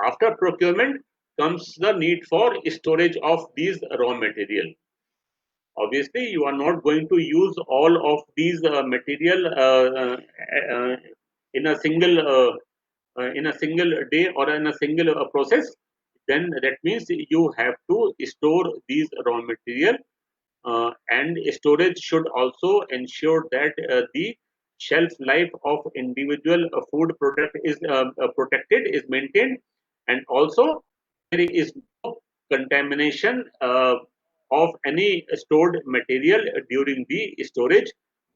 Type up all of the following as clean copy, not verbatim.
After procurement comes the need for storage of these raw material. Obviously, you are not going to use all of these material uh, in a single day or in a single process. Then that means you have to store these raw material, and storage should also ensure that the shelf life of individual food product is protected, is maintained, and also there is no contamination of any stored material during the storage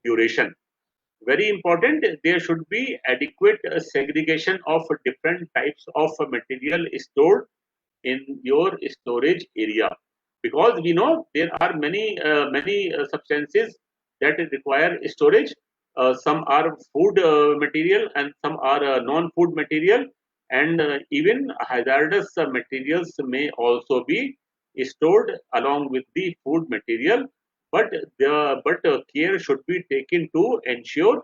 duration. Very important, there should be adequate segregation of different types of material stored in your storage area, because we know there are many substances that require storage. Some are food material and some are non-food material, and even hazardous materials may also be stored along with the food material, but care should be taken to ensure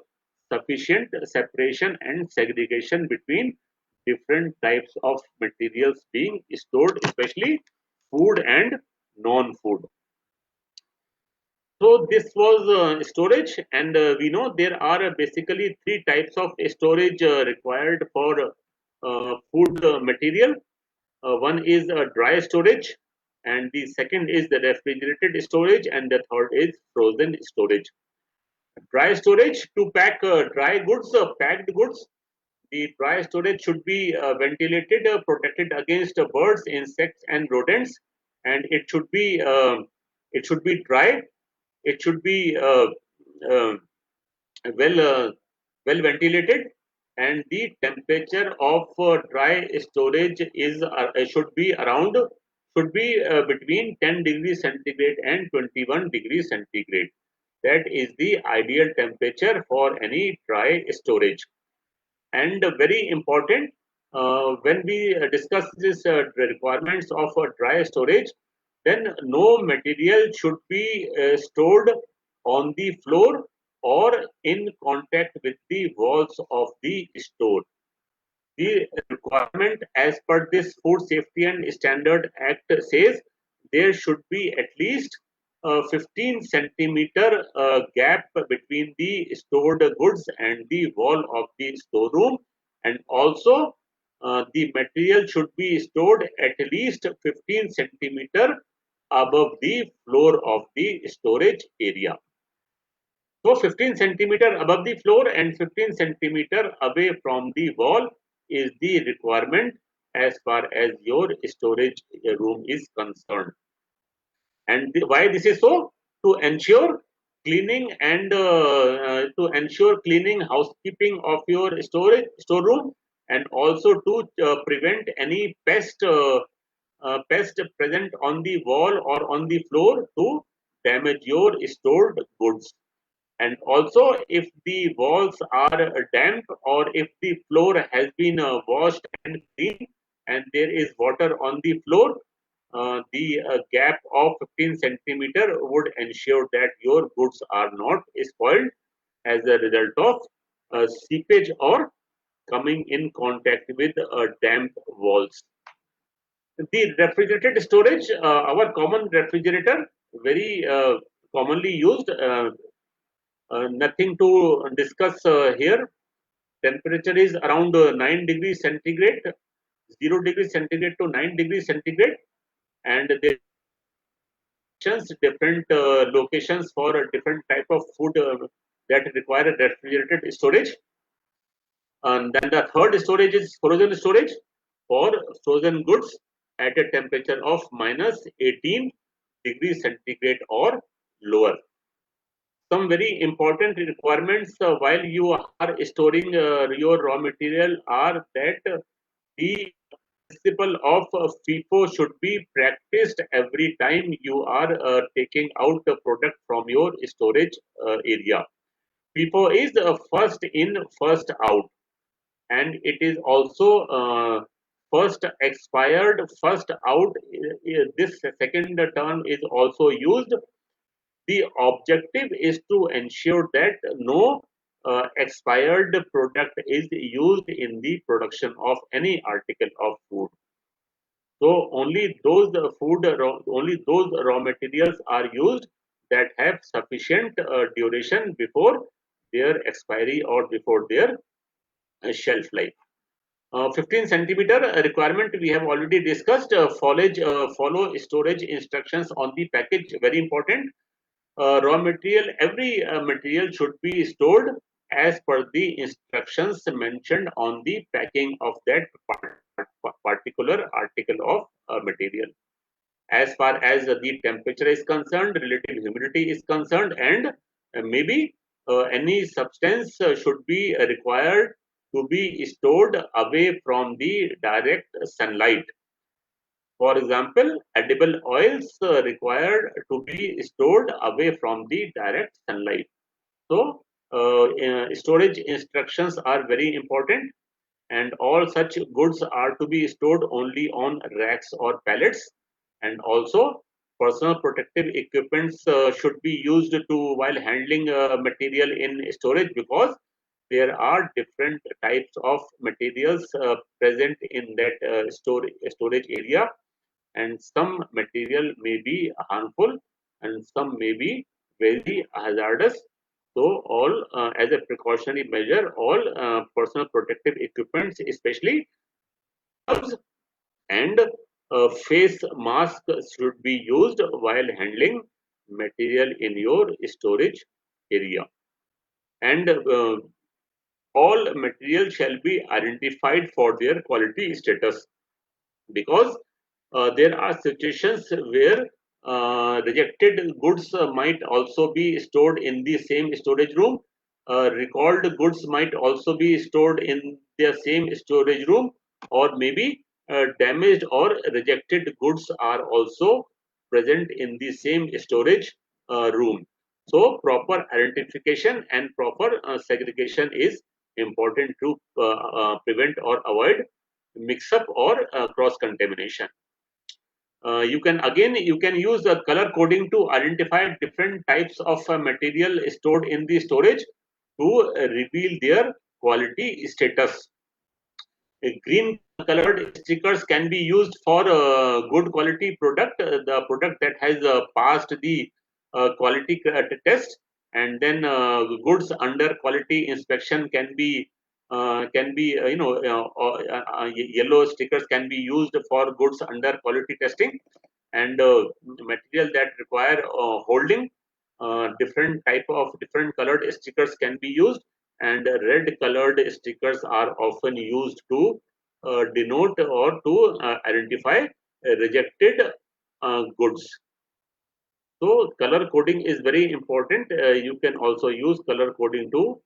sufficient separation and segregation between different types of materials being stored, especially food and non-food. So this was storage, and we know there are basically three types of storage required for food material. One is dry storage, and the second is the refrigerated storage, and the third is frozen storage. Dry storage, to pack dry goods, packed goods. The dry storage should be ventilated, protected against birds, insects, and rodents, and it should be dry. It should be uh, well well ventilated, and the temperature of dry storage is should be between 10 degrees centigrade and 21 degrees centigrade. That is the ideal temperature for any dry storage. And very important, when we discuss this requirements of dry storage, then no material should be stored on the floor or in contact with the walls of the store. The requirement as per this Food Safety and Standard Act says there should be at least 15 centimeter gap between the stored goods and the wall of the storeroom, and also the material should be stored at least 15 centimeter above the floor of the storage area. So 15 centimeter above the floor and 15 centimeter away from the wall is the requirement as far as your storage room is concerned. And why this is so? To ensure cleaning and to ensure cleaning, housekeeping of your storage storeroom, and also to prevent any pest present on the wall or on the floor to damage your stored goods. And also, if the walls are damp or if the floor has been washed and cleaned and there is water on the floor, the gap of 15 centimeter would ensure that your goods are not spoiled as a result of seepage or coming in contact with damp walls. The refrigerated storage, our common refrigerator, very commonly used. Nothing to discuss here. Temperature is around 9 degrees centigrade, 0 degrees centigrade to 9 degrees centigrade, and there are different locations for a different type of food that require a refrigerated storage. And then the third storage is frozen storage for frozen goods at a temperature of minus 18 degrees centigrade or lower. Some very important requirements while you are storing your raw material are that the principle of FIFO should be practiced every time you are taking out the product from your storage area. FIFO is first in, first out, and it is also first expired, first out. This second term is also used. The objective is to ensure that no expired product is used in the production of any article of food. So only those raw materials are used that have sufficient duration before their expiry or before their shelf life. 15 centimeter requirement we have already discussed. Follow storage instructions on the package. Very important. Raw material, every material should be stored as per the instructions mentioned on the packing of that particular article of material. As far as the temperature is concerned, relative humidity is concerned, and maybe any substance should be required to be stored away from the direct sunlight. For example, edible oils required to be stored away from the direct sunlight. So, storage instructions are very important, and all such goods are to be stored only on racks or pallets. And also, personal protective equipments should be used to while handling material in storage, because there are different types of materials present in that storage area, and some material may be harmful and some may be very hazardous. So, all as a precautionary measure, all personal protective equipments, especially gloves and face mask, should be used while handling material in your storage area. And all material shall be identified for their quality status, because there are situations where rejected goods might also be stored in the same storage room. Recalled goods might also be stored in the same storage room, or maybe damaged or rejected goods are also present in the same storage room. So, proper identification and proper segregation is important to prevent or avoid mix up or cross contamination. You can use the color coding to identify different types of material stored in the storage to reveal their quality status. Green colored stickers can be used for a good quality product, the product that has passed the quality test, and then goods under quality inspection can be yellow stickers can be used for goods under quality testing, and material that require holding, different colored stickers can be used, and red colored stickers are often used to denote or to identify rejected goods. So, color coding is very important. You can also use color coding to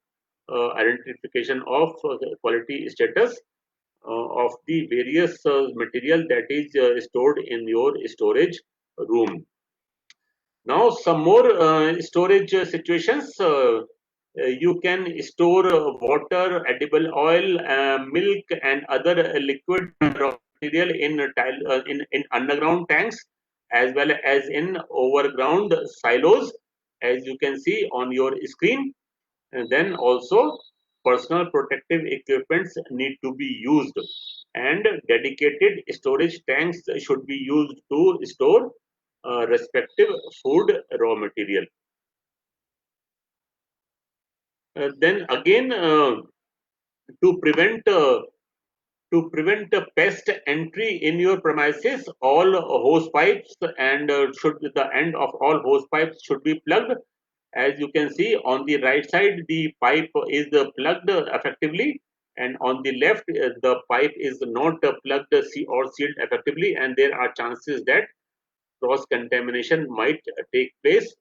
identification of quality status of the various material that is stored in your storage room. Now, some more storage situations. You can store water, edible oil, milk, and other liquid raw material in underground tanks, as well as in overground silos, as you can see on your screen. And then also, personal protective equipments need to be used, and dedicated storage tanks should be used to store respective food raw material. Then again, to prevent pest entry in your premises, all hose pipes and should the end of all hose pipes should be plugged. As you can see on the right side, the pipe is plugged effectively, and on the left, the pipe is not plugged or sealed effectively, and there are chances that cross contamination might take place.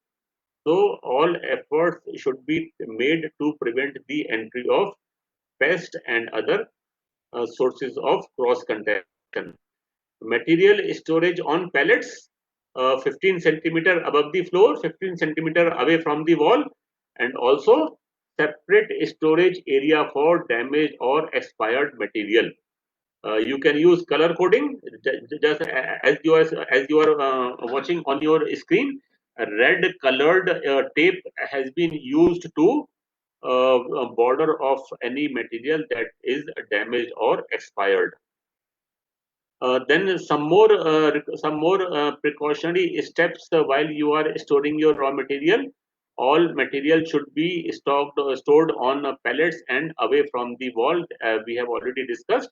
So, all efforts should be made to prevent the entry of pest and other sources of cross contamination. Material storage on pallets, 15 centimeter above the floor, 15 centimeter away from the wall, and also separate storage area for damaged or expired material. You can use color coding, just as you are watching on your screen. A red colored tape has been used to border of any material that is damaged or expired. Then some more precautionary steps while you are storing your raw material. All material should be stored on pallets and away from the wall. We have already discussed.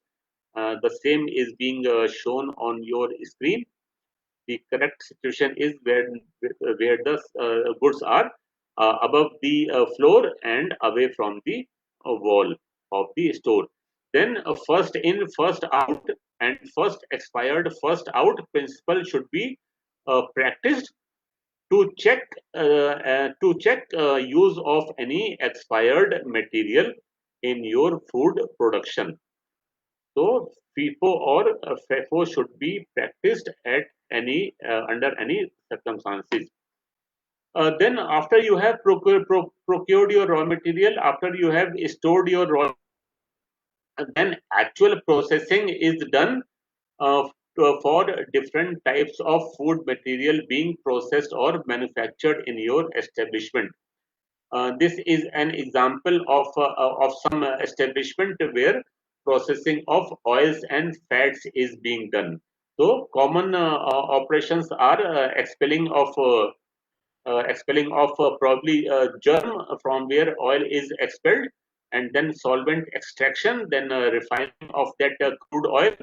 The same is being shown on your screen. The correct situation is where the goods are above the floor and away from the wall of the store. Then first in, first out, and first expired, first out principle should be practiced to check use of any expired material in your food production. So FIFO or FEFO should be practiced at any under any circumstances. Then after you have procured your raw material, after you have stored your raw, then actual processing is done for different types of food material being processed or manufactured in your establishment. This is an example of some establishment where processing of oils and fats is being done. So common operations are expelling of probably germ from where oil is expelled, and then solvent extraction, then refining of that crude oil,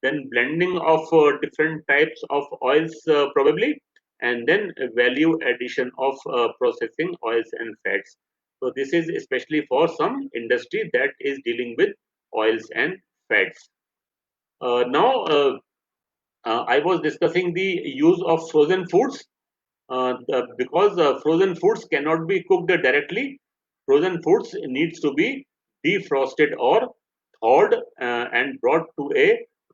then blending of different types of oils probably, and then value addition of processing oils and fats. So this is especially for some industry that is dealing with oils and fats. Now I was discussing the use of frozen foods. Because frozen foods cannot be cooked directly, frozen foods needs to be defrosted or thawed and brought to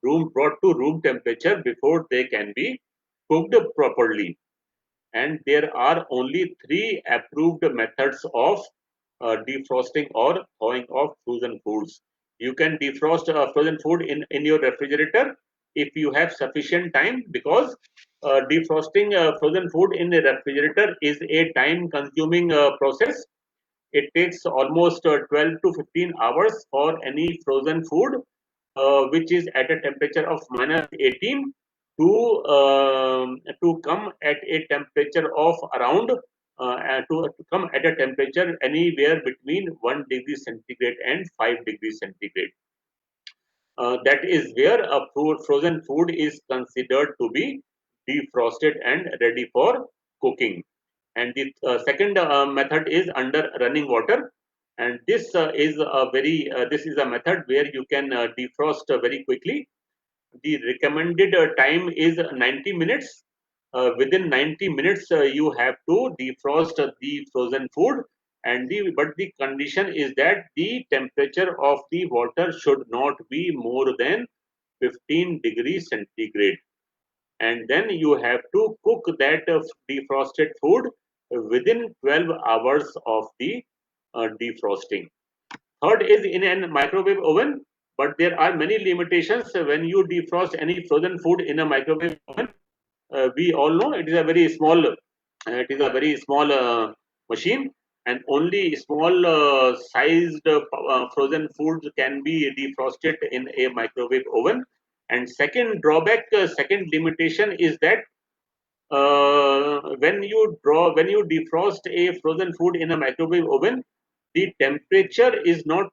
room temperature before they can be cooked properly. And there are only three approved methods of defrosting or thawing of frozen foods. You can defrost frozen food in your refrigerator if you have sufficient time, because defrosting frozen food in the refrigerator is a time consuming process. It takes almost 12 to 15 hours for any frozen food which is at a temperature of minus 18 to come at a temperature of around to come at a temperature anywhere between 1 degree centigrade and 5 degrees centigrade. That is where a frozen food is considered to be defrosted and ready for cooking. And the second method is under running water, and this is a method where you can defrost very quickly. The recommended time is 90 minutes. Within 90 minutes, you have to defrost the frozen food, and but the condition is that the temperature of the water should not be more than 15 degrees centigrade, and then you have to cook that defrosted food within 12 hours of the defrosting. Third is in a microwave oven, but there are many limitations when you defrost any frozen food in a microwave oven. We all know it is a very small, machine, and only small sized frozen foods can be defrosted in a microwave oven. And second limitation is that when you defrost a frozen food in a microwave oven, the temperature is not